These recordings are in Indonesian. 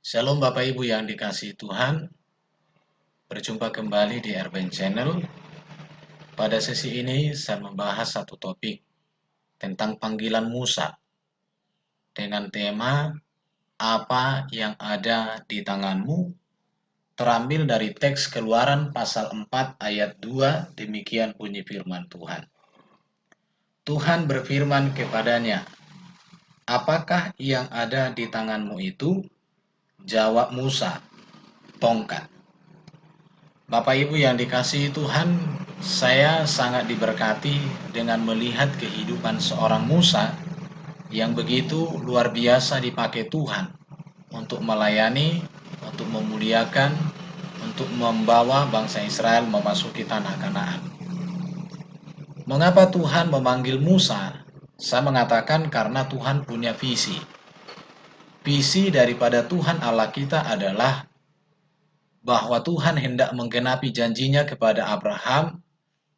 Shalom Bapak Ibu yang dikasihi Tuhan, berjumpa kembali di Erben Channel. Pada sesi ini saya membahas satu topik tentang panggilan Musa dengan tema apa yang ada di tanganmu, terambil dari teks Keluaran pasal 4 ayat 2. Demikian bunyi firman Tuhan. Tuhan berfirman kepadanya, "Apakah yang ada di tanganmu itu?" Jawab Musa, "Tongkat." Bapak Ibu yang dikasihi Tuhan, saya sangat diberkati dengan melihat kehidupan seorang Musa yang begitu luar biasa dipakai Tuhan untuk melayani, untuk memuliakan, untuk membawa bangsa Israel memasuki tanah Kanaan. Mengapa Tuhan memanggil Musa? Saya mengatakan karena Tuhan punya visi. Visi daripada Tuhan Allah kita adalah bahwa Tuhan hendak menggenapi janjinya kepada Abraham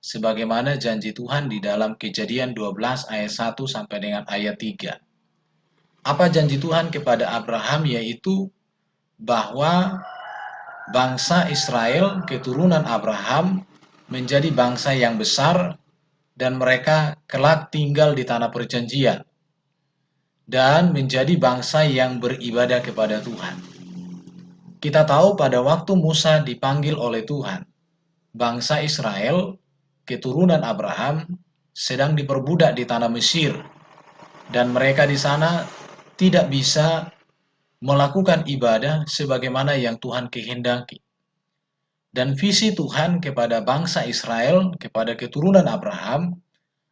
sebagaimana janji Tuhan di dalam Kejadian 12 ayat 1 sampai dengan ayat 3. Apa janji Tuhan kepada Abraham? Yaitu bahwa bangsa Israel, keturunan Abraham, menjadi bangsa yang besar dan mereka kelak tinggal di tanah perjanjian dan menjadi bangsa yang beribadah kepada Tuhan. Kita tahu pada waktu Musa dipanggil oleh Tuhan, bangsa Israel, keturunan Abraham, sedang diperbudak di tanah Mesir, dan mereka di sana tidak bisa melakukan ibadah sebagaimana yang Tuhan kehendaki. Dan visi Tuhan kepada bangsa Israel, kepada keturunan Abraham,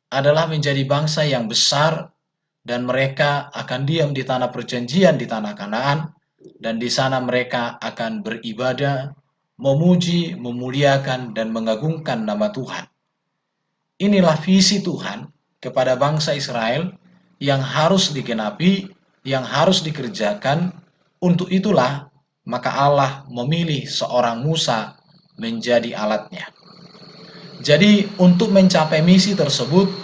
adalah menjadi bangsa yang besar, dan mereka akan diam di tanah perjanjian di tanah Kanaan, dan di sana mereka akan beribadah, memuji, memuliakan, dan mengagungkan nama Tuhan. Inilah visi Tuhan kepada bangsa Israel yang harus digenapi, yang harus dikerjakan. Untuk itulah maka Allah memilih seorang Musa menjadi alatnya. Jadi untuk mencapai misi tersebut,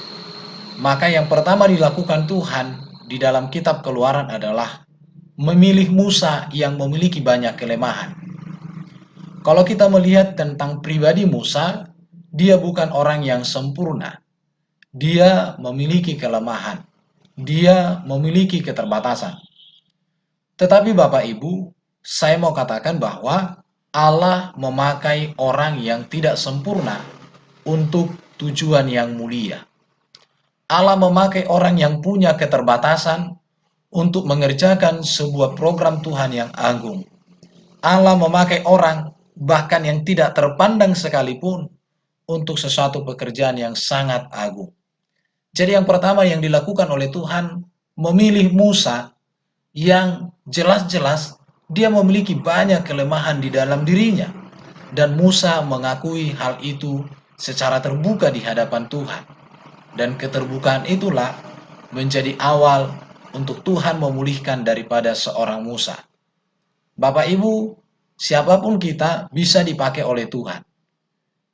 maka yang pertama dilakukan Tuhan di dalam kitab Keluaran adalah memilih Musa yang memiliki banyak kelemahan. Kalau kita melihat tentang pribadi Musa, dia bukan orang yang sempurna. Dia memiliki kelemahan. Dia memiliki keterbatasan. Tetapi Bapak Ibu, saya mau katakan bahwa Allah memakai orang yang tidak sempurna untuk tujuan yang mulia. Allah memakai orang yang punya keterbatasan untuk mengerjakan sebuah program Tuhan yang agung. Allah memakai orang bahkan yang tidak terpandang sekalipun untuk sesuatu pekerjaan yang sangat agung. Jadi yang pertama yang dilakukan oleh Tuhan, memilih Musa yang jelas-jelas dia memiliki banyak kelemahan di dalam dirinya. Dan Musa mengakui hal itu secara terbuka di hadapan Tuhan. Dan keterbukaan itulah menjadi awal untuk Tuhan memulihkan daripada seorang Musa. Bapak Ibu, siapapun kita bisa dipakai oleh Tuhan.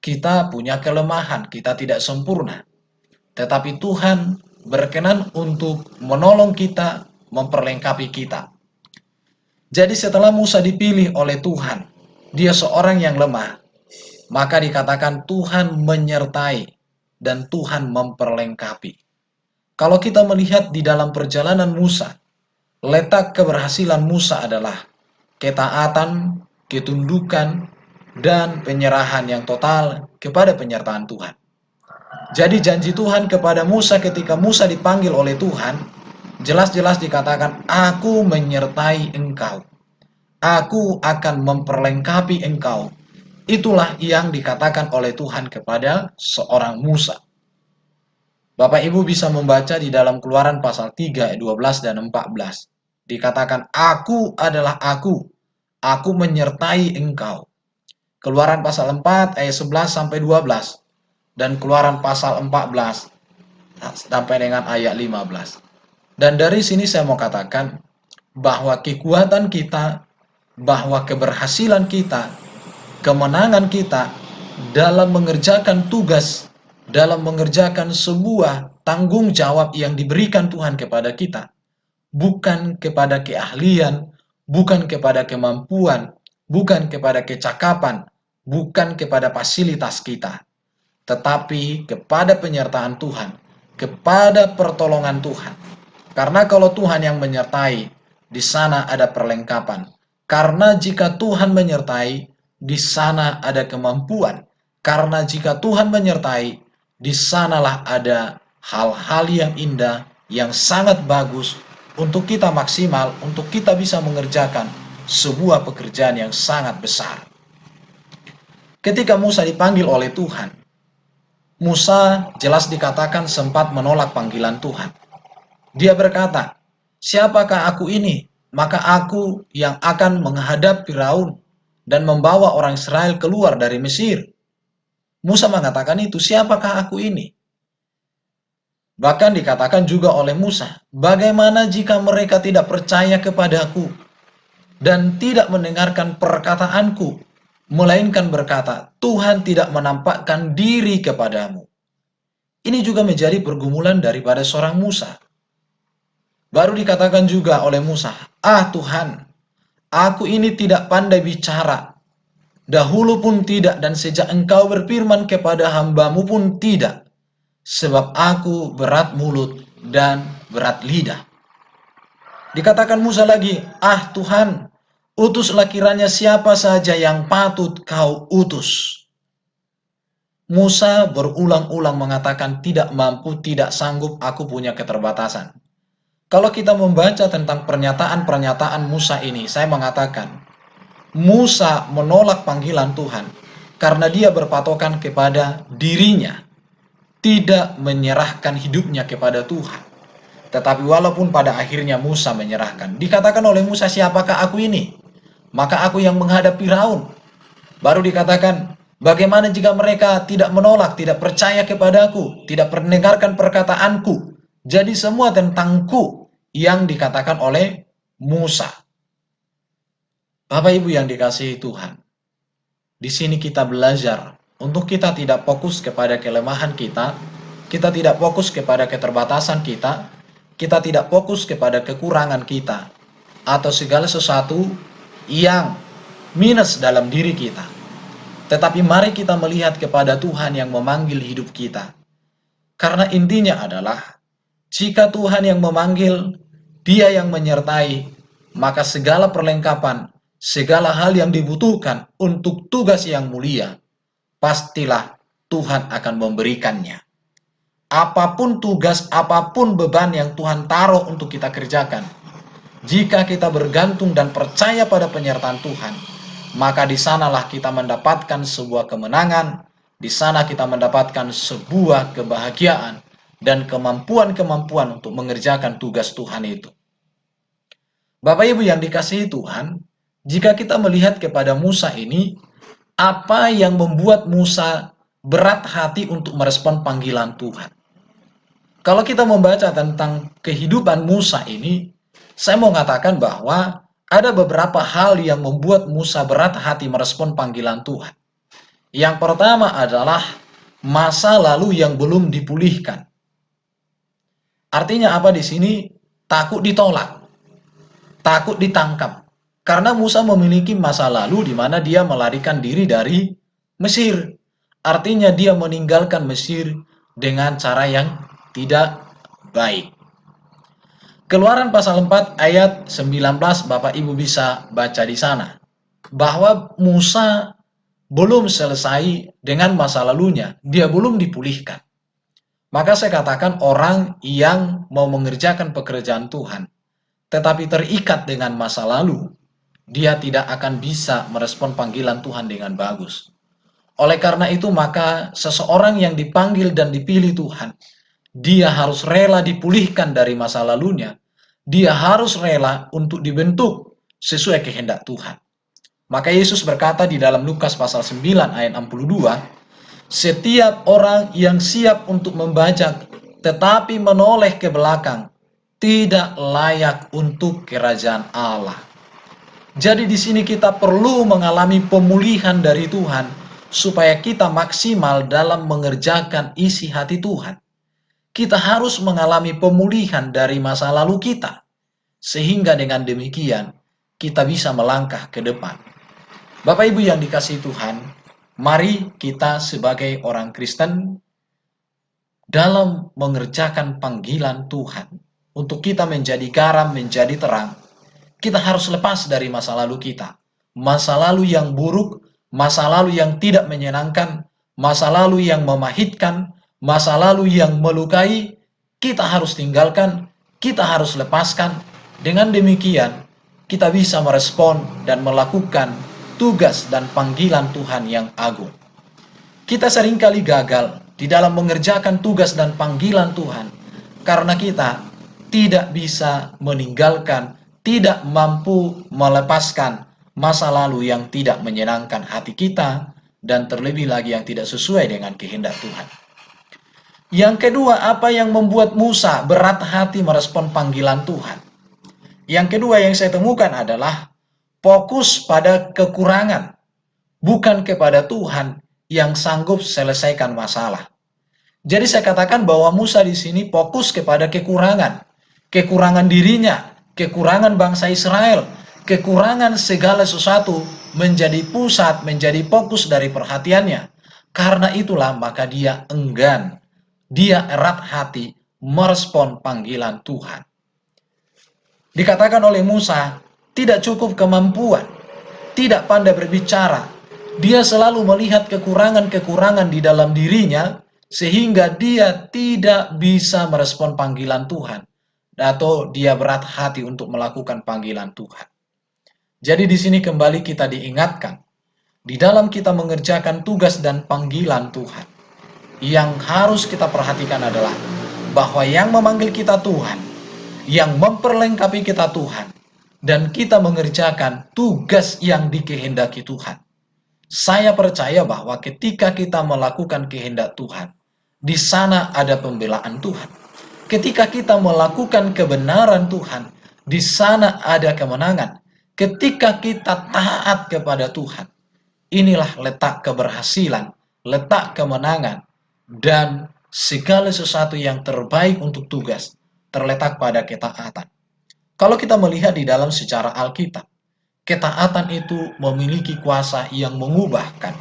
Kita punya kelemahan, kita tidak sempurna. Tetapi Tuhan berkenan untuk menolong kita, memperlengkapi kita. Jadi setelah Musa dipilih oleh Tuhan, dia seorang yang lemah, maka dikatakan Tuhan menyertai dan Tuhan memperlengkapi. Kalau kita melihat di dalam perjalanan Musa, letak keberhasilan Musa adalah ketaatan, ketundukan, dan penyerahan yang total kepada penyertaan Tuhan. Jadi janji Tuhan kepada Musa ketika Musa dipanggil oleh Tuhan, jelas-jelas dikatakan, "Aku menyertai engkau. Aku akan memperlengkapi engkau." Itulah yang dikatakan oleh Tuhan kepada seorang Musa. Bapak Ibu bisa membaca di dalam Keluaran pasal 3, 12 dan 14. Dikatakan, "Aku adalah aku menyertai engkau." Keluaran pasal 4 ayat 11 sampai 12. Dan Keluaran pasal 14 sampai dengan ayat 15. Dan dari sini saya mau katakan bahwa kekuatan kita, bahwa keberhasilan kita, kemenangan kita dalam mengerjakan tugas, dalam mengerjakan sebuah tanggung jawab yang diberikan Tuhan kepada kita, bukan kepada keahlian, bukan kepada kemampuan, bukan kepada kecakapan, bukan kepada fasilitas kita, tetapi kepada penyertaan Tuhan, kepada pertolongan Tuhan. Karena kalau Tuhan yang menyertai, di sana ada perlengkapan. Karena jika Tuhan menyertai, di sana ada kemampuan. Karena jika Tuhan menyertai, di sanalah ada hal-hal yang indah, yang sangat bagus untuk kita maksimal, untuk kita bisa mengerjakan sebuah pekerjaan yang sangat besar. Ketika Musa dipanggil oleh Tuhan, Musa jelas dikatakan sempat menolak panggilan Tuhan. Dia berkata, "Siapakah aku ini? Maka aku yang akan menghadap Firaun dan membawa orang Israel keluar dari Mesir." Musa mengatakan itu, "Siapakah aku ini?" Bahkan dikatakan juga oleh Musa, "Bagaimana jika mereka tidak percaya kepadaku dan tidak mendengarkan perkataanku, melainkan berkata, Tuhan tidak menampakkan diri kepadamu." Ini juga menjadi pergumulan daripada seorang Musa. Baru dikatakan juga oleh Musa, "Ah Tuhan, aku ini tidak pandai bicara, dahulu pun tidak, dan sejak engkau berfirman kepada hambamu pun tidak, sebab aku berat mulut dan berat lidah." Dikatakan Musa lagi, "Ah Tuhan, utuslah kiranya siapa saja yang patut kau utus." Musa berulang-ulang mengatakan tidak mampu, tidak sanggup, aku punya keterbatasan. Kalau kita membaca tentang pernyataan-pernyataan Musa ini, saya mengatakan, Musa menolak panggilan Tuhan karena dia berpatokan kepada dirinya, tidak menyerahkan hidupnya kepada Tuhan. Tetapi walaupun pada akhirnya Musa menyerahkan, dikatakan oleh Musa, "Siapakah aku ini? Maka aku yang menghadap Firaun." Baru dikatakan, "Bagaimana jika mereka tidak menolak, tidak percaya kepadaku, tidak mendengarkan perkataanku?" Jadi semua tentangku yang dikatakan oleh Musa. Bapak Ibu yang dikasihi Tuhan, di sini kita belajar untuk kita tidak fokus kepada kelemahan kita tidak fokus kepada keterbatasan kita tidak fokus kepada kekurangan kita, atau segala sesuatu yang minus dalam diri kita. Tetapi mari kita melihat kepada Tuhan yang memanggil hidup kita. Karena intinya adalah, jika Tuhan yang memanggil, Dia yang menyertai, maka segala perlengkapan, segala hal yang dibutuhkan untuk tugas yang mulia, pastilah Tuhan akan memberikannya. Apapun tugas, apapun beban yang Tuhan taruh untuk kita kerjakan, jika kita bergantung dan percaya pada penyertaan Tuhan, maka di sanalah kita mendapatkan sebuah kemenangan, di sana kita mendapatkan sebuah kebahagiaan dan kemampuan-kemampuan untuk mengerjakan tugas Tuhan itu. Bapak Ibu yang dikasihi Tuhan, jika kita melihat kepada Musa ini, apa yang membuat Musa berat hati untuk merespon panggilan Tuhan? Kalau kita membaca tentang kehidupan Musa ini, saya mau mengatakan bahwa ada beberapa hal yang membuat Musa berat hati merespon panggilan Tuhan. Yang pertama adalah masa lalu yang belum dipulihkan. Artinya apa di sini? Takut ditolak, takut ditangkap. Karena Musa memiliki masa lalu di mana dia melarikan diri dari Mesir. Artinya dia meninggalkan Mesir dengan cara yang tidak baik. Keluaran pasal 4 ayat 19, Bapak Ibu bisa baca di sana, bahwa Musa belum selesai dengan masa lalunya, dia belum dipulihkan. Maka saya katakan, orang yang mau mengerjakan pekerjaan Tuhan, tetapi terikat dengan masa lalu, dia tidak akan bisa merespon panggilan Tuhan dengan bagus. Oleh karena itu, maka seseorang yang dipanggil dan dipilih Tuhan, dia harus rela dipulihkan dari masa lalunya. Dia harus rela untuk dibentuk sesuai kehendak Tuhan. Maka Yesus berkata di dalam Lukas pasal 9 ayat 62, "Setiap orang yang siap untuk membajak tetapi menoleh ke belakang, tidak layak untuk kerajaan Allah." Jadi di sini kita perlu mengalami pemulihan dari Tuhan supaya kita maksimal dalam mengerjakan isi hati Tuhan. Kita harus mengalami pemulihan dari masa lalu kita, sehingga dengan demikian kita bisa melangkah ke depan. Bapak Ibu yang dikasihi Tuhan, mari kita sebagai orang Kristen dalam mengerjakan panggilan Tuhan untuk kita menjadi garam, menjadi terang, kita harus lepas dari masa lalu kita. Masa lalu yang buruk, masa lalu yang tidak menyenangkan, masa lalu yang memahitkan, masa lalu yang melukai, kita harus tinggalkan, kita harus lepaskan. Dengan demikian, kita bisa merespon dan melakukan tugas dan panggilan Tuhan yang agung. Kita seringkali gagal di dalam mengerjakan tugas dan panggilan Tuhan karena kita tidak bisa meninggalkan, tidak mampu melepaskan masa lalu yang tidak menyenangkan hati kita dan terlebih lagi yang tidak sesuai dengan kehendak Tuhan. Yang kedua, apa yang membuat Musa berat hati merespon panggilan Tuhan? Yang kedua yang saya temukan adalah fokus pada kekurangan, bukan kepada Tuhan yang sanggup selesaikan masalah. Jadi saya katakan bahwa Musa di sini fokus kepada kekurangan dirinya, kekurangan bangsa Israel, kekurangan segala sesuatu menjadi pusat, menjadi fokus dari perhatiannya. Karena itulah maka dia enggan, dia erat hati merespon panggilan Tuhan. Dikatakan oleh Musa, tidak cukup kemampuan, tidak pandai berbicara. Dia selalu melihat kekurangan-kekurangan di dalam dirinya, sehingga dia tidak bisa merespon panggilan Tuhan. Atau dia berat hati untuk melakukan panggilan Tuhan. Jadi di sini kembali kita diingatkan, di dalam kita mengerjakan tugas dan panggilan Tuhan, yang harus kita perhatikan adalah bahwa yang memanggil kita Tuhan, yang memperlengkapi kita Tuhan, dan kita mengerjakan tugas yang dikehendaki Tuhan. Saya percaya bahwa ketika kita melakukan kehendak Tuhan, di sana ada pembelaan Tuhan. Ketika kita melakukan kebenaran Tuhan, di sana ada kemenangan. Ketika kita taat kepada Tuhan, inilah letak keberhasilan, letak kemenangan, dan segala sesuatu yang terbaik untuk tugas terletak pada ketaatan. Kalau kita melihat di dalam sejarah Alkitab, ketaatan itu memiliki kuasa yang mengubahkan.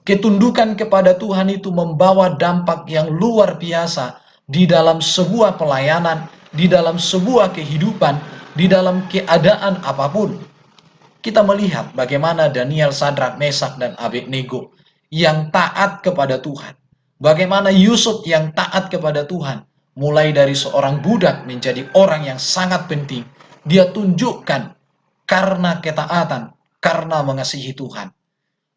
Ketundukan kepada Tuhan itu membawa dampak yang luar biasa di dalam sebuah pelayanan, di dalam sebuah kehidupan, di dalam keadaan apapun. Kita melihat bagaimana Daniel, Sadrak, Mesak, dan Abednego yang taat kepada Tuhan. Bagaimana Yusuf yang taat kepada Tuhan. Mulai dari seorang budak menjadi orang yang sangat penting. Dia tunjukkan karena ketaatan, karena mengasihi Tuhan.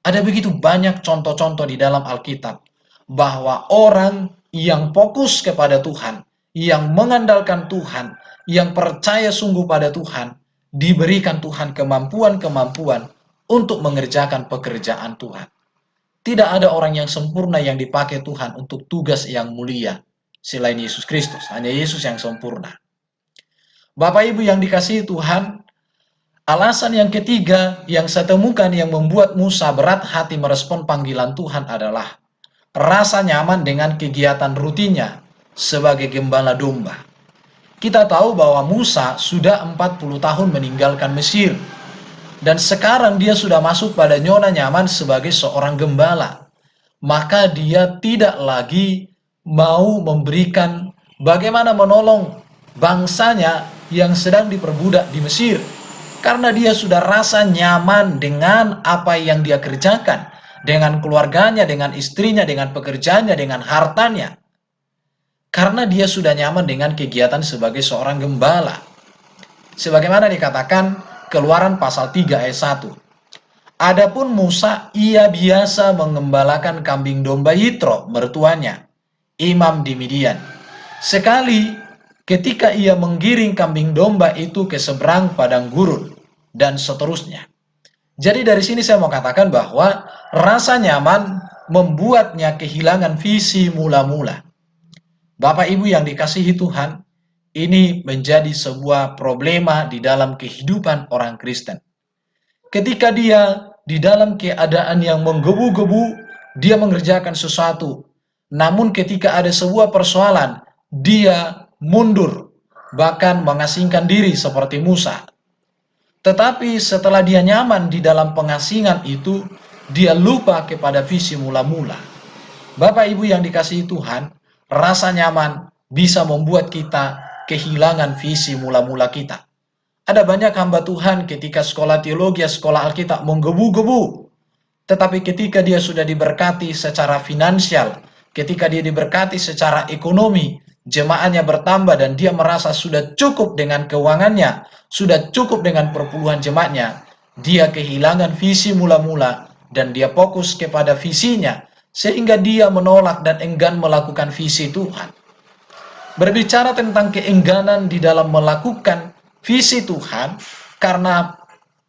Ada begitu banyak contoh-contoh di dalam Alkitab bahwa orang yang fokus kepada Tuhan, yang mengandalkan Tuhan, yang percaya sungguh pada Tuhan, diberikan Tuhan kemampuan-kemampuan untuk mengerjakan pekerjaan Tuhan. Tidak ada orang yang sempurna yang dipakai Tuhan untuk tugas yang mulia selain Yesus Kristus. Hanya Yesus yang sempurna. Bapak Ibu yang dikasihi Tuhan, alasan yang ketiga yang saya temukan yang membuat Musa berat hati merespon panggilan Tuhan adalah rasa nyaman dengan kegiatan rutinnya sebagai gembala domba. Kita tahu bahwa Musa sudah 40 tahun meninggalkan Mesir. Dan sekarang dia sudah masuk pada zona nyaman sebagai seorang gembala. Maka dia tidak lagi mau memberikan bagaimana menolong bangsanya yang sedang diperbudak di Mesir. Karena dia sudah rasa nyaman dengan apa yang dia kerjakan. Dengan keluarganya, dengan istrinya, dengan pekerjaannya, dengan hartanya. Karena dia sudah nyaman dengan kegiatan sebagai seorang gembala. Sebagaimana dikatakan Keluaran pasal 3 ayat 1. Adapun Musa, ia biasa mengembalakan kambing domba Yitro, mertuanya, imam di Midian. Sekali ketika ia menggiring kambing domba itu ke seberang padang gurun, dan seterusnya. Jadi dari sini saya mau katakan bahwa rasa nyaman membuatnya kehilangan visi mula-mula. Bapak Ibu yang dikasihi Tuhan, ini menjadi sebuah problema di dalam kehidupan orang Kristen. Ketika dia di dalam keadaan yang menggebu-gebu, dia mengerjakan sesuatu. Namun ketika ada sebuah persoalan, dia mundur, bahkan mengasingkan diri seperti Musa. Tetapi setelah dia nyaman di dalam pengasingan itu, dia lupa kepada visi mula-mula. Bapak Ibu yang dikasihi Tuhan, rasa nyaman bisa membuat kita kehilangan visi mula-mula kita. Ada banyak hamba Tuhan ketika sekolah teologi, sekolah Alkitab menggebu-gebu. Tetapi ketika dia sudah diberkati secara finansial, ketika dia diberkati secara ekonomi, jemaahnya bertambah dan dia merasa sudah cukup dengan keuangannya, sudah cukup dengan perpuluhan jemaatnya, dia kehilangan visi mula-mula dan dia fokus kepada visinya, sehingga dia menolak dan enggan melakukan visi Tuhan. Berbicara tentang keengganan di dalam melakukan visi Tuhan karena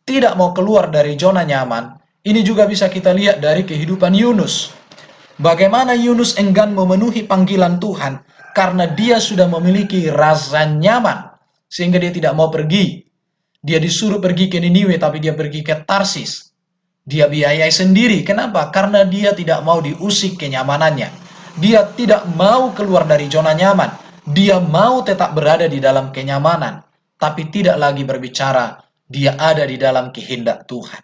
tidak mau keluar dari zona nyaman, ini juga bisa kita lihat dari kehidupan Yunus. Bagaimana Yunus enggan memenuhi panggilan Tuhan karena dia sudah memiliki rasa nyaman sehingga dia tidak mau pergi. Dia disuruh pergi ke Niniwe tapi dia pergi ke Tarsis. Dia biayai sendiri. Kenapa? Karena dia tidak mau diusik kenyamanannya. Dia tidak mau keluar dari zona nyaman. Dia mau tetap berada di dalam kenyamanan, tapi tidak lagi berbicara dia ada di dalam kehendak Tuhan.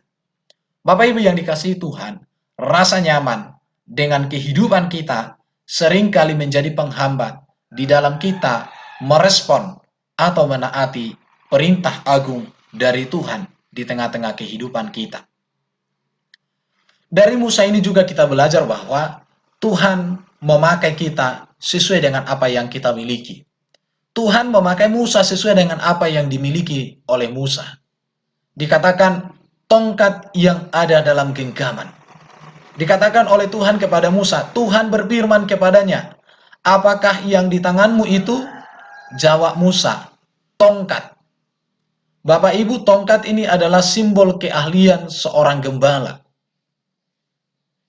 Bapak Ibu yang dikasihi Tuhan, rasa nyaman dengan kehidupan kita seringkali menjadi penghambat di dalam kita merespon atau menaati perintah agung dari Tuhan di tengah-tengah kehidupan kita. Dari Musa ini juga kita belajar bahwa Tuhan memakai kita sesuai dengan apa yang kita miliki. Tuhan memakai Musa sesuai dengan apa yang dimiliki oleh Musa. Dikatakan tongkat yang ada dalam genggaman. Dikatakan oleh Tuhan kepada Musa, Tuhan berfirman kepadanya, apakah yang di tanganmu itu? Jawab Musa, tongkat. Bapak Ibu, tongkat ini adalah simbol keahlian seorang gembala.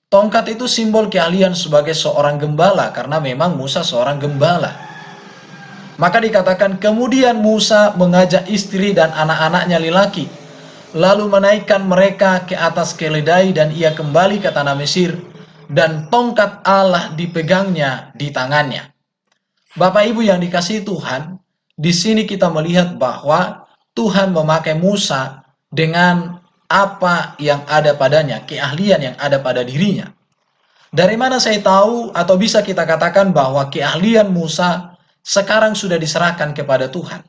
Tongkat itu simbol keahlian sebagai seorang gembala karena memang Musa seorang gembala. Maka dikatakan kemudian Musa mengajak istri dan anak-anaknya lelaki, lalu menaikkan mereka ke atas keledai dan ia kembali ke tanah Mesir dan tongkat Allah dipegangnya di tangannya. Bapak Ibu yang dikasihi Tuhan, di sini kita melihat bahwa Tuhan memakai Musa dengan apa yang ada padanya, keahlian yang ada pada dirinya. Dari mana saya tahu atau bisa kita katakan bahwa keahlian Musa sekarang sudah diserahkan kepada Tuhan?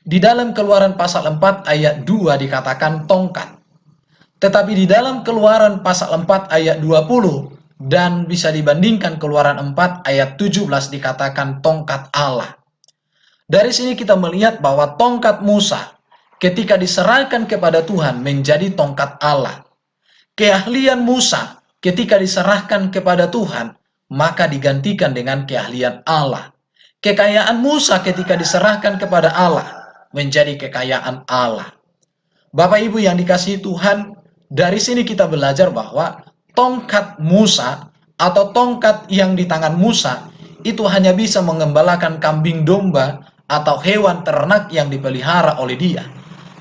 Di dalam Keluaran pasal 4 ayat 2 dikatakan tongkat. Tetapi di dalam Keluaran pasal 4 ayat 20 dan bisa dibandingkan Keluaran 4 ayat 17 dikatakan tongkat Allah. Dari sini kita melihat bahwa tongkat Musa ketika diserahkan kepada Tuhan menjadi tongkat Allah. Keahlian Musa ketika diserahkan kepada Tuhan maka digantikan dengan keahlian Allah. Kekayaan Musa ketika diserahkan kepada Allah menjadi kekayaan Allah. Bapak Ibu yang dikasihi Tuhan, dari sini kita belajar bahwa tongkat Musa atau tongkat yang di tangan Musa itu hanya bisa mengembalakan kambing domba atau hewan ternak yang dipelihara oleh dia.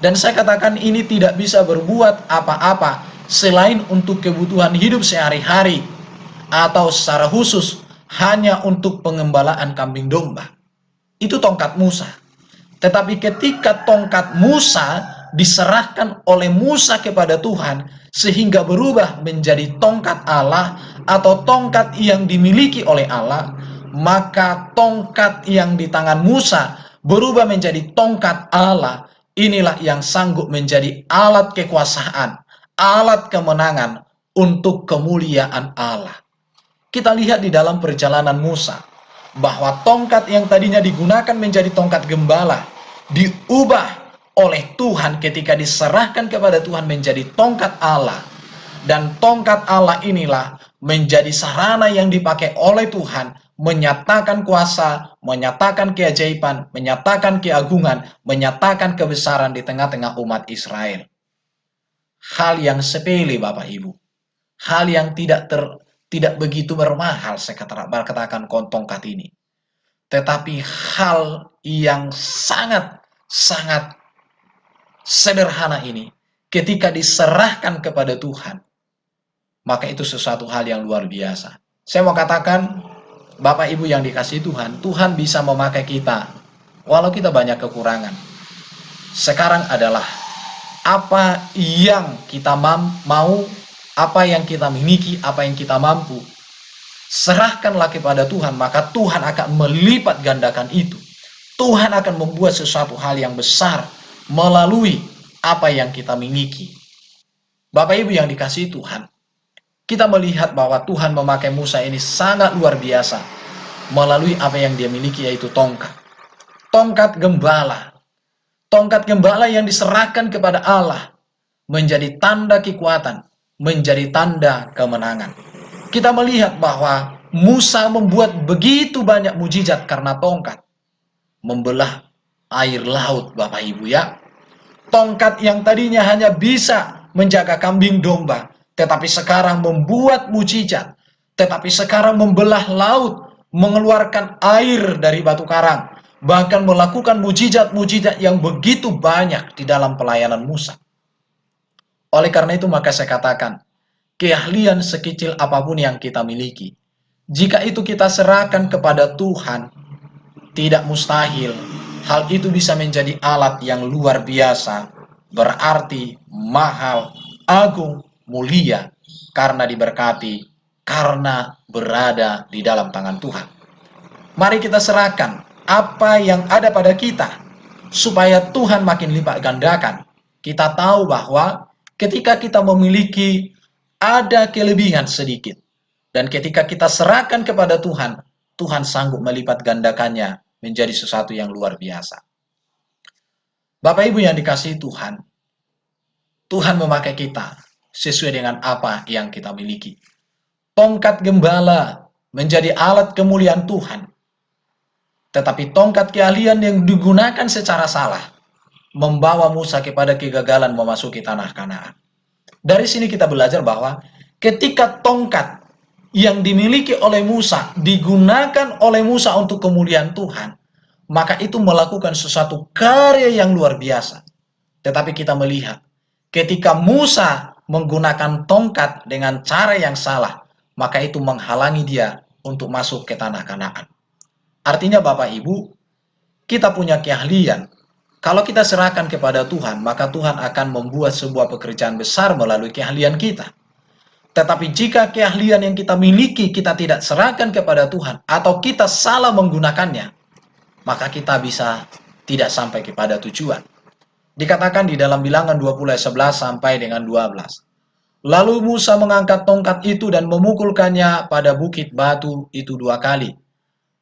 Dan saya katakan ini tidak bisa berbuat apa-apa selain untuk kebutuhan hidup sehari-hari atau secara khusus hanya untuk pengembalaan kambing domba. Itu tongkat Musa. Tetapi ketika tongkat Musa diserahkan oleh Musa kepada Tuhan sehingga berubah menjadi tongkat Allah atau tongkat yang dimiliki oleh Allah, maka tongkat yang di tangan Musa berubah menjadi tongkat Allah. Inilah yang sanggup menjadi alat kekuasaan, alat kemenangan untuk kemuliaan Allah. Kita lihat di dalam perjalanan Musa bahwa tongkat yang tadinya digunakan menjadi tongkat gembala diubah oleh Tuhan ketika diserahkan kepada Tuhan menjadi tongkat Allah. Dan tongkat Allah inilah menjadi sarana yang dipakai oleh Tuhan menyatakan kuasa, menyatakan keajaiban, menyatakan keagungan, menyatakan kebesaran di tengah-tengah umat Israel. Hal yang sepele Bapak Ibu. Hal yang tidak begitu bermahal saya katakan tongkat ini. Tetapi hal yang sangat sederhana ini ketika diserahkan kepada Tuhan, maka itu sesuatu hal yang luar biasa. Saya mau katakan Bapak Ibu yang dikasihi Tuhan, Tuhan bisa memakai kita walau kita banyak kekurangan. Sekarang adalah apa yang kita mau, apa yang kita miliki, apa yang kita mampu, serahkanlah kepada Tuhan, maka Tuhan akan melipat gandakan itu. Tuhan akan membuat sesuatu hal yang besar melalui apa yang kita miliki. Bapak Ibu yang dikasihi Tuhan, kita melihat bahwa Tuhan memakai Musa ini sangat luar biasa melalui apa yang dia miliki, yaitu tongkat. Tongkat gembala. Tongkat gembala yang diserahkan kepada Allah menjadi tanda kekuatan, menjadi tanda kemenangan. Kita melihat bahwa Musa membuat begitu banyak mujizat karena tongkat. Membelah air laut, Bapak Ibu ya. Tongkat yang tadinya hanya bisa menjaga kambing domba, tetapi sekarang membuat mujizat. Tetapi sekarang membelah laut, mengeluarkan air dari batu karang, bahkan melakukan mujizat-mujizat yang begitu banyak di dalam pelayanan Musa. Oleh karena itu maka saya katakan, keahlian sekecil apapun yang kita miliki, jika itu kita serahkan kepada Tuhan, tidak mustahil hal itu bisa menjadi alat yang luar biasa, berarti, mahal, agung, mulia, karena diberkati, karena berada di dalam tangan Tuhan. Mari kita serahkan apa yang ada pada kita, supaya Tuhan makin lipat gandakan. Kita tahu bahwa ketika kita memiliki ada kelebihan sedikit, dan ketika kita serahkan kepada Tuhan, Tuhan sanggup melipat gandakannya menjadi sesuatu yang luar biasa. Bapak Ibu yang dikasihi Tuhan, Tuhan memakai kita sesuai dengan apa yang kita miliki. Tongkat gembala menjadi alat kemuliaan Tuhan. Tetapi tongkat keahlian yang digunakan secara salah membawa Musa kepada kegagalan memasuki tanah Kanaan. Dari sini kita belajar bahwa ketika tongkat yang dimiliki oleh Musa digunakan oleh Musa untuk kemuliaan Tuhan, maka itu melakukan sesuatu karya yang luar biasa. Tetapi kita melihat ketika Musa menggunakan tongkat dengan cara yang salah, maka itu menghalangi dia untuk masuk ke tanah Kanaan. Artinya Bapak Ibu, kita punya keahlian. Kalau kita serahkan kepada Tuhan, maka Tuhan akan membuat sebuah pekerjaan besar melalui keahlian kita. Tetapi jika keahlian yang kita miliki kita tidak serahkan kepada Tuhan, atau kita salah menggunakannya, maka kita bisa tidak sampai kepada tujuan. Dikatakan di dalam Bilangan 20 ayat 11 sampai dengan 12. Lalu Musa mengangkat tongkat itu dan memukulkannya pada bukit batu itu 2 kali.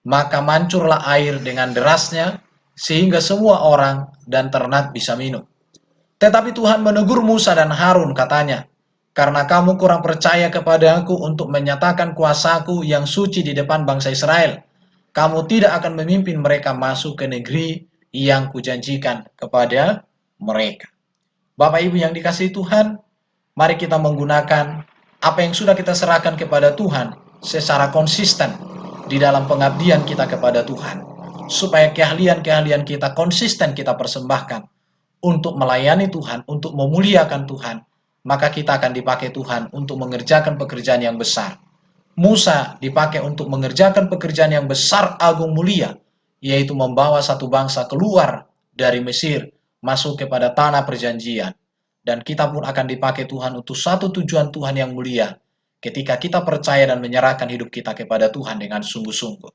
Maka mancurlah air dengan derasnya, sehingga semua orang dan ternak bisa minum. Tetapi Tuhan menegur Musa dan Harun, katanya, karena kamu kurang percaya kepadaku untuk menyatakan kuasaku yang suci di depan bangsa Israel, kamu tidak akan memimpin mereka masuk ke negeri yang kujanjikan kepada mereka. Bapak Ibu yang dikasihi Tuhan, mari kita menggunakan apa yang sudah kita serahkan kepada Tuhan secara konsisten di dalam pengabdian kita kepada Tuhan, supaya keahlian-keahlian kita konsisten kita persembahkan untuk melayani Tuhan, untuk memuliakan Tuhan, maka kita akan dipakai Tuhan untuk mengerjakan pekerjaan yang besar. Musa dipakai untuk mengerjakan pekerjaan yang besar, agung, mulia, yaitu membawa satu bangsa keluar dari Mesir, masuk kepada tanah perjanjian. Dan kita pun akan dipakai Tuhan untuk satu tujuan Tuhan yang mulia, ketika kita percaya dan menyerahkan hidup kita kepada Tuhan dengan sungguh-sungguh.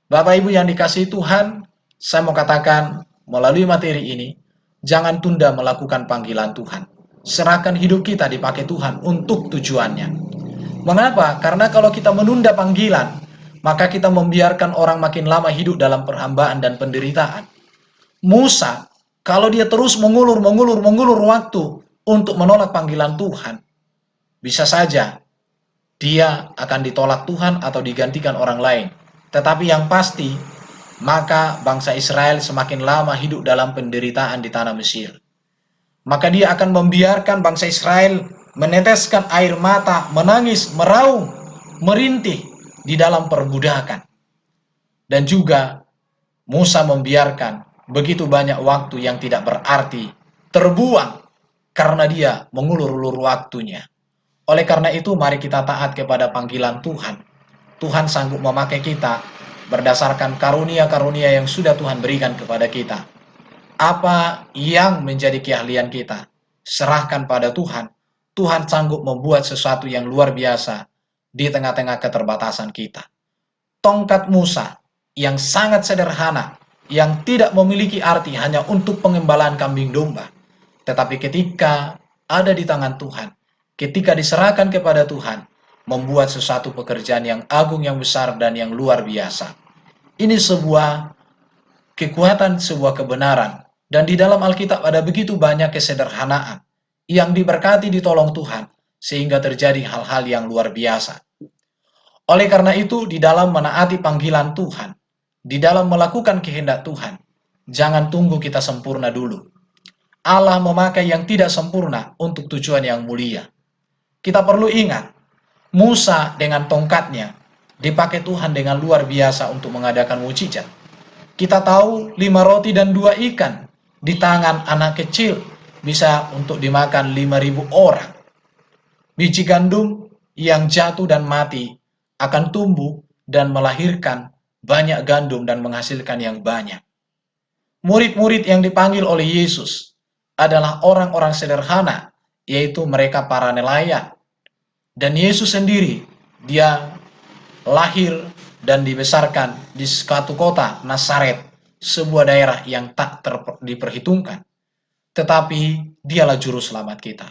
Bapak Ibu yang dikasihi Tuhan, saya mau katakan melalui materi ini, jangan tunda melakukan panggilan Tuhan. Serahkan hidup kita dipakai Tuhan untuk tujuannya. Mengapa? Karena kalau kita menunda panggilan, maka kita membiarkan orang makin lama hidup dalam perhambaan dan penderitaan. Musa, kalau dia terus mengulur waktu untuk menolak panggilan Tuhan, bisa saja dia akan ditolak Tuhan atau digantikan orang lain. Tetapi yang pasti, maka bangsa Israel semakin lama hidup dalam penderitaan di tanah Mesir. Maka dia akan membiarkan bangsa Israel meneteskan air mata, menangis, meraung, merintih di dalam perbudakan. Dan juga Musa membiarkan begitu banyak waktu yang tidak berarti terbuang karena dia mengulur-ulur waktunya. Oleh karena itu, mari kita taat kepada panggilan Tuhan. Tuhan sanggup memakai kita berdasarkan karunia-karunia yang sudah Tuhan berikan kepada kita. Apa yang menjadi keahlian kita? Serahkan pada Tuhan. Tuhan sanggup membuat sesuatu yang luar biasa di tengah-tengah keterbatasan kita. Tongkat Musa yang sangat sederhana, yang tidak memiliki arti hanya untuk pengembalaan kambing domba. Tetapi ketika ada di tangan Tuhan, ketika diserahkan kepada Tuhan, membuat sesuatu pekerjaan yang agung, yang besar, dan yang luar biasa. Ini sebuah kekuatan, sebuah kebenaran. Dan di dalam Alkitab ada begitu banyak kesederhanaan yang diberkati, ditolong Tuhan, sehingga terjadi hal-hal yang luar biasa. Oleh karena itu, di dalam menaati panggilan Tuhan, di dalam melakukan kehendak Tuhan, jangan tunggu kita sempurna dulu. Allah memakai yang tidak sempurna untuk tujuan yang mulia. Kita perlu ingat, Musa dengan tongkatnya dipakai Tuhan dengan luar biasa untuk mengadakan mukjizat. Kita tahu 5 roti dan 2 ikan di tangan anak kecil bisa untuk dimakan 5.000 orang. Biji gandum yang jatuh dan mati akan tumbuh dan melahirkan banyak gandum dan menghasilkan yang banyak. Murid-murid yang dipanggil oleh Yesus adalah orang-orang sederhana, yaitu mereka para nelayan. Dan Yesus sendiri, dia lahir dan dibesarkan di suatu kota, Nazaret, sebuah daerah yang tak diperhitungkan. Tetapi dialah juru selamat kita.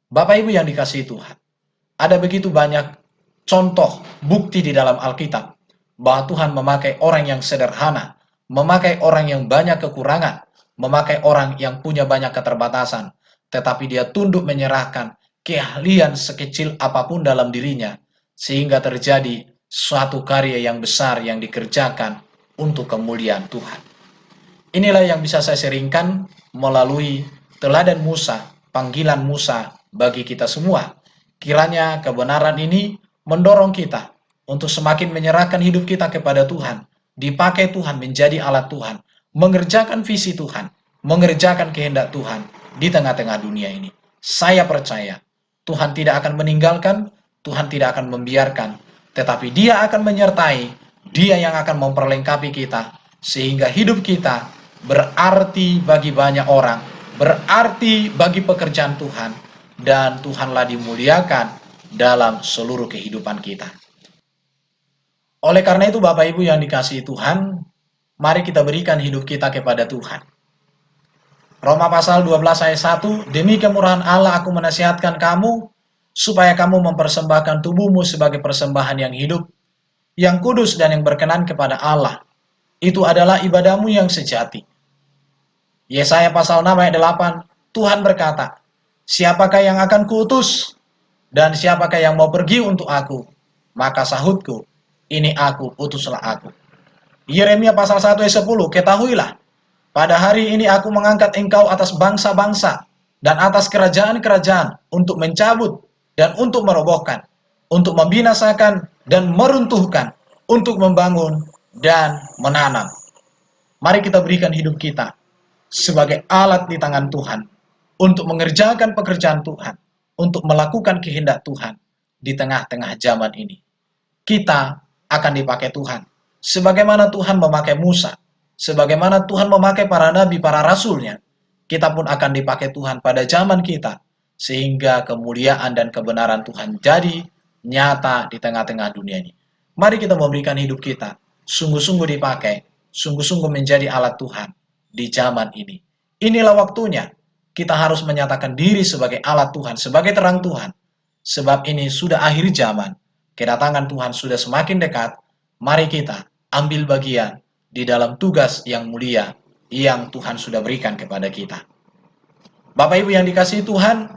Bapak Ibu yang dikasihi Tuhan, ada begitu banyak contoh, bukti di dalam Alkitab bahwa Tuhan memakai orang yang sederhana, memakai orang yang banyak kekurangan, memakai orang yang punya banyak keterbatasan, tetapi dia tunduk menyerahkan keahlian sekecil apapun dalam dirinya, sehingga terjadi suatu karya yang besar yang dikerjakan untuk kemuliaan Tuhan. Inilah yang bisa saya sharingkan melalui teladan Musa, panggilan Musa bagi kita semua. Kiranya kebenaran ini mendorong kita untuk semakin menyerahkan hidup kita kepada Tuhan, dipakai Tuhan menjadi alat Tuhan, mengerjakan visi Tuhan, mengerjakan kehendak Tuhan di tengah-tengah dunia ini. Saya percaya Tuhan tidak akan meninggalkan, Tuhan tidak akan membiarkan, tetapi Dia akan menyertai, Dia yang akan memperlengkapi kita, sehingga hidup kita berarti bagi banyak orang, berarti bagi pekerjaan Tuhan, dan Tuhanlah dimuliakan dalam seluruh kehidupan kita. Oleh karena itu Bapak Ibu yang dikasihi Tuhan, mari kita berikan hidup kita kepada Tuhan. Roma pasal 12 ayat 1, demi kemurahan Allah aku menasihatkan kamu, supaya kamu mempersembahkan tubuhmu sebagai persembahan yang hidup, yang kudus dan yang berkenan kepada Allah. Itu adalah ibadahmu yang sejati. Yesaya pasal 6 ayat 8, Tuhan berkata, siapakah yang akan kuutus? Dan siapakah yang mau pergi untuk aku? Maka sahutku, ini aku, utuslah aku. Yeremia pasal 1 ayat 10, ketahuilah, pada hari ini aku mengangkat engkau atas bangsa-bangsa dan atas kerajaan-kerajaan untuk mencabut dan untuk merobohkan, untuk membinasakan dan meruntuhkan, untuk membangun dan menanam. Mari kita berikan hidup kita sebagai alat di tangan Tuhan untuk mengerjakan pekerjaan Tuhan, untuk melakukan kehendak Tuhan di tengah-tengah zaman ini. Kita akan dipakai Tuhan. Sebagaimana Tuhan memakai Musa, sebagaimana Tuhan memakai para nabi, para rasulnya, kita pun akan dipakai Tuhan pada zaman kita, sehingga kemuliaan dan kebenaran Tuhan jadi nyata di tengah-tengah dunia ini. Mari kita memberikan hidup kita, sungguh-sungguh dipakai, sungguh-sungguh menjadi alat Tuhan di zaman ini. Inilah waktunya kita harus menyatakan diri sebagai alat Tuhan, sebagai terang Tuhan. Sebab ini sudah akhir zaman, kedatangan Tuhan sudah semakin dekat. Mari kita ambil bagian di dalam tugas yang mulia yang Tuhan sudah berikan kepada kita. Bapak Ibu yang dikasihi Tuhan,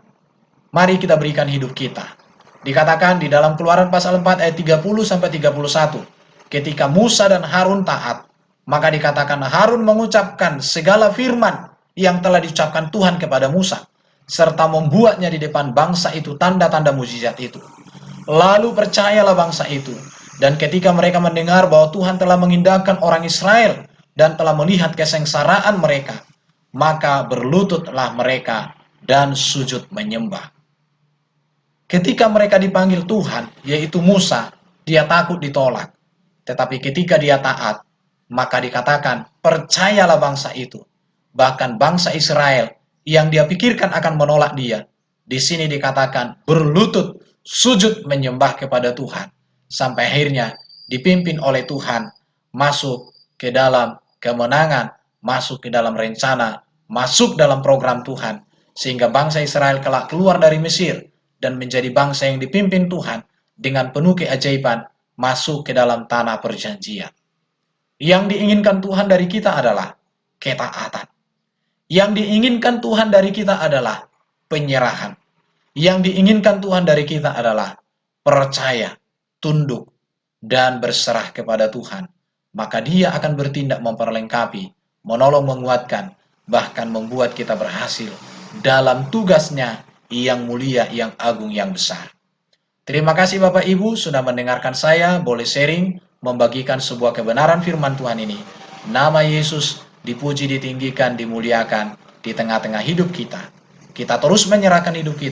mari kita berikan hidup kita. Dikatakan di dalam Keluaran pasal 4 ayat 30-31, ketika Musa dan Harun taat, maka dikatakan Harun mengucapkan segala firman yang telah diucapkan Tuhan kepada Musa, serta membuatnya di depan bangsa itu tanda-tanda mukjizat itu. Lalu percayalah bangsa itu, dan ketika mereka mendengar bahwa Tuhan telah mengindahkan orang Israel dan telah melihat kesengsaraan mereka, maka berlututlah mereka dan sujud menyembah. Ketika mereka dipanggil Tuhan, yaitu Musa, dia takut ditolak. Tetapi ketika dia taat, maka dikatakan, percayalah bangsa itu. bahkan bangsa Israel yang dia pikirkan akan menolak dia, di sini dikatakan berlutut sujud menyembah kepada Tuhan, sampai akhirnya dipimpin oleh Tuhan masuk ke dalam kemenangan, masuk ke dalam rencana, masuk dalam program Tuhan, sehingga bangsa Israel kelak keluar dari Mesir dan menjadi bangsa yang dipimpin Tuhan dengan penuh keajaiban masuk ke dalam tanah perjanjian. Yang diinginkan Tuhan dari kita adalah ketaatan. Yang diinginkan Tuhan dari kita adalah penyerahan. Yang diinginkan Tuhan dari kita adalah percaya, tunduk, dan berserah kepada Tuhan. Maka Dia akan bertindak memperlengkapi, menolong, menguatkan, bahkan membuat kita berhasil dalam tugasnya yang mulia, yang agung, yang besar. Terima kasih Bapak Ibu sudah mendengarkan saya, boleh sharing, membagikan sebuah kebenaran firman Tuhan ini. Nama Yesus dipuji, ditinggikan, dimuliakan di tengah-tengah hidup kita. Kita terus menyerahkan hidup kita